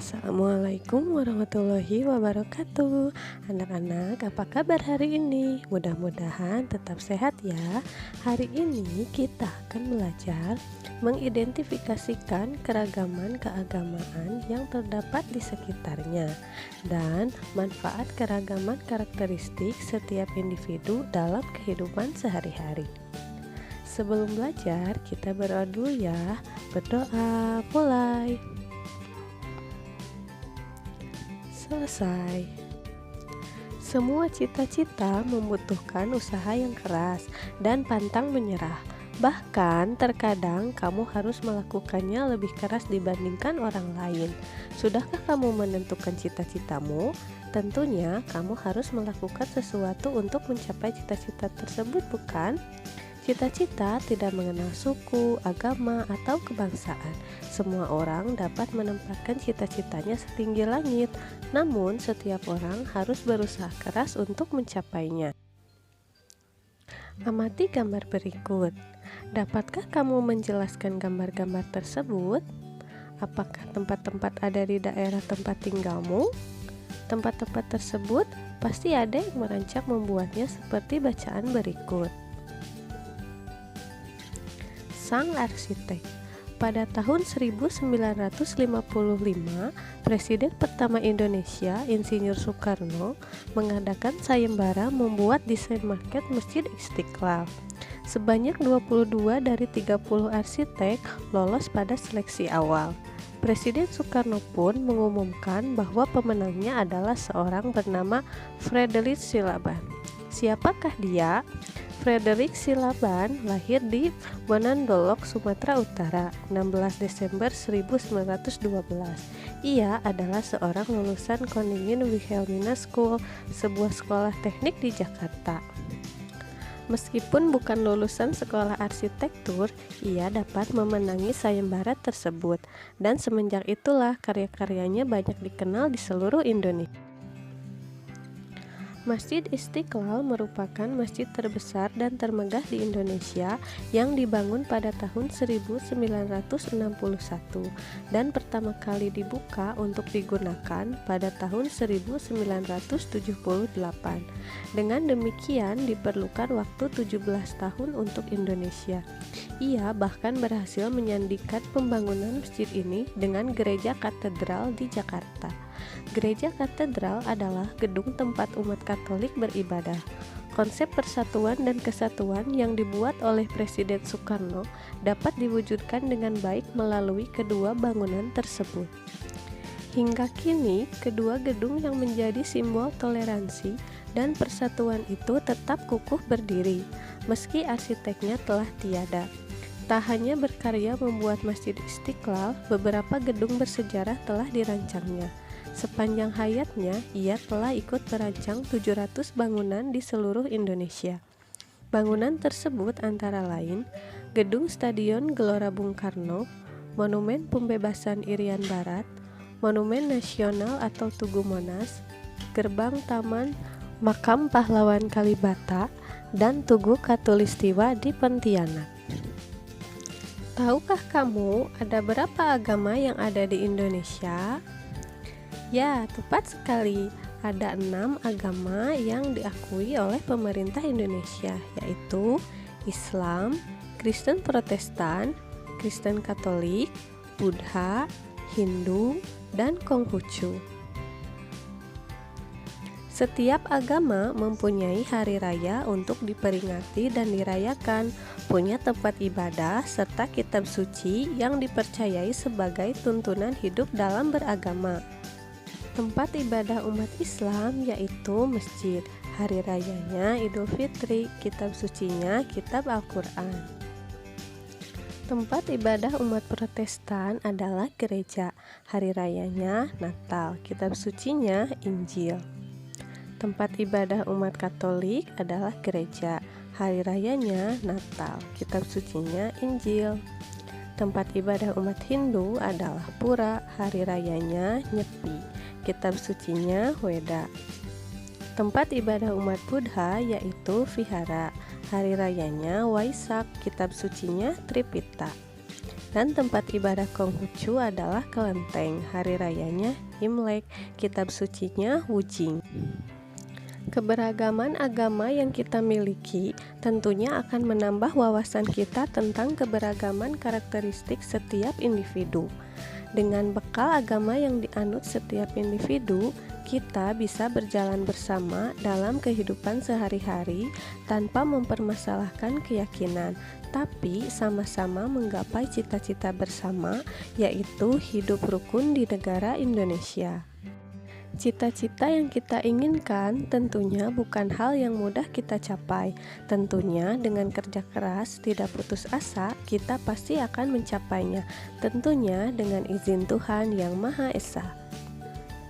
Assalamualaikum warahmatullahi wabarakatuh. Anak-anak, apa kabar hari ini? Mudah-mudahan tetap sehat ya. Hari ini kita akan belajar mengidentifikasikan keragaman keagamaan yang terdapat di sekitarnya dan manfaat keragaman karakteristik setiap individu dalam kehidupan sehari-hari. Sebelum belajar, kita berdoa dulu ya. Berdoa, mulai. Selesai. Semua cita-cita membutuhkan usaha yang keras dan pantang menyerah. Bahkan terkadang kamu harus melakukannya lebih keras dibandingkan orang lain. Sudahkah kamu menentukan cita-citamu? Tentunya kamu harus melakukan sesuatu untuk mencapai cita-cita tersebut, bukan? Cita-cita tidak mengenal suku, agama, atau kebangsaan. Semua orang dapat menempatkan cita-citanya setinggi langit, namun setiap orang harus berusaha keras untuk mencapainya. Amati gambar berikut. Dapatkah kamu menjelaskan gambar-gambar tersebut? Apakah tempat-tempat ada di daerah tempat tinggalmu? Tempat-tempat tersebut pasti ada yang merancang membuatnya seperti bacaan berikut. Sang arsitek. Pada tahun 1955, Presiden pertama Indonesia, Insinyur Soekarno, mengadakan sayembara membuat desain maket Masjid Istiqlal. Sebanyak 22 dari 30 arsitek lolos pada seleksi awal. Presiden Soekarno pun mengumumkan bahwa pemenangnya adalah seorang bernama Frederick Silaban. Siapakah dia? Frederick Silaban lahir di Bonandolok, Sumatera Utara, 16 Desember 1912. Ia adalah seorang lulusan Koningin Wilhelmina School, sebuah sekolah teknik di Jakarta. Meskipun bukan lulusan sekolah arsitektur, ia dapat memenangi sayembara tersebut, dan semenjak itulah karya-karyanya banyak dikenal di seluruh Indonesia. Masjid Istiqlal merupakan masjid terbesar dan termegah di Indonesia yang dibangun pada tahun 1961 dan pertama kali dibuka untuk digunakan pada tahun 1978. Dengan demikian diperlukan waktu 17 tahun untuk Indonesia. Ia bahkan berhasil menyandingkan pembangunan masjid ini dengan gereja katedral di Jakarta. Gereja katedral adalah gedung tempat umat Katolik beribadah. Konsep persatuan dan kesatuan yang dibuat oleh Presiden Soekarno dapat diwujudkan dengan baik melalui kedua bangunan tersebut. Hingga kini, kedua gedung yang menjadi simbol toleransi dan persatuan itu tetap kukuh berdiri, meski arsiteknya telah tiada. Tak hanya berkarya membuat Masjid Istiqlal, beberapa gedung bersejarah telah dirancangnya. Sepanjang hayatnya, ia telah ikut merancang 700 bangunan di seluruh Indonesia. Bangunan tersebut antara lain Gedung Stadion Gelora Bung Karno, Monumen Pembebasan Irian Barat, Monumen Nasional atau Tugu Monas, Gerbang Taman Makam Pahlawan Kalibata, dan Tugu Katulistiwa di Pontianak. Tahukah kamu ada berapa agama yang ada di Indonesia? Ya, tepat sekali. Ada 6 agama yang diakui oleh pemerintah Indonesia, yaitu Islam, Kristen Protestan, Kristen Katolik, Buddha, Hindu, dan Konghucu. Setiap agama mempunyai hari raya untuk diperingati dan dirayakan, punya tempat ibadah, serta kitab suci yang dipercayai sebagai tuntunan hidup dalam beragama. Tempat ibadah umat Islam yaitu masjid, hari rayanya Idul Fitri, kitab sucinya kitab Al-Quran. Tempat ibadah umat Protestan adalah gereja, hari rayanya Natal, kitab sucinya Injil. Tempat ibadah umat Katolik adalah gereja, hari rayanya Natal, kitab sucinya Injil. Tempat ibadah umat Hindu adalah Pura, hari rayanya Nyepi, kitab sucinya Weda. Tempat ibadah umat Buddha yaitu Vihara, hari rayanya Waisak, kitab sucinya Tripita. Dan tempat ibadah Konghucu adalah kelenteng, hari rayanya Imlek, kitab sucinya Wujing. Keberagaman agama yang kita miliki tentunya akan menambah wawasan kita tentang keberagaman karakteristik setiap individu. Dengan bekal agama yang dianut setiap individu, kita bisa berjalan bersama dalam kehidupan sehari-hari tanpa mempermasalahkan keyakinan, tapi sama-sama menggapai cita-cita bersama, yaitu hidup rukun di negara Indonesia. Cita-cita yang kita inginkan tentunya bukan hal yang mudah kita capai. Tentunya dengan kerja keras, tidak putus asa, kita pasti akan mencapainya. Tentunya dengan izin Tuhan Yang Maha Esa.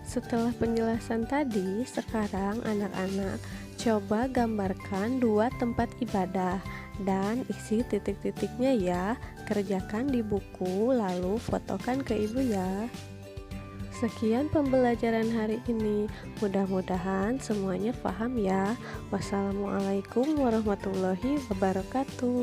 Setelah penjelasan tadi, sekarang anak-anak coba gambarkan 2 tempat ibadah dan isi titik-titiknya ya. Kerjakan di buku lalu fotokan ke ibu ya. Sekian pembelajaran hari ini. Mudah-mudahan semuanya paham ya. Wassalamualaikum warahmatullahi wabarakatuh.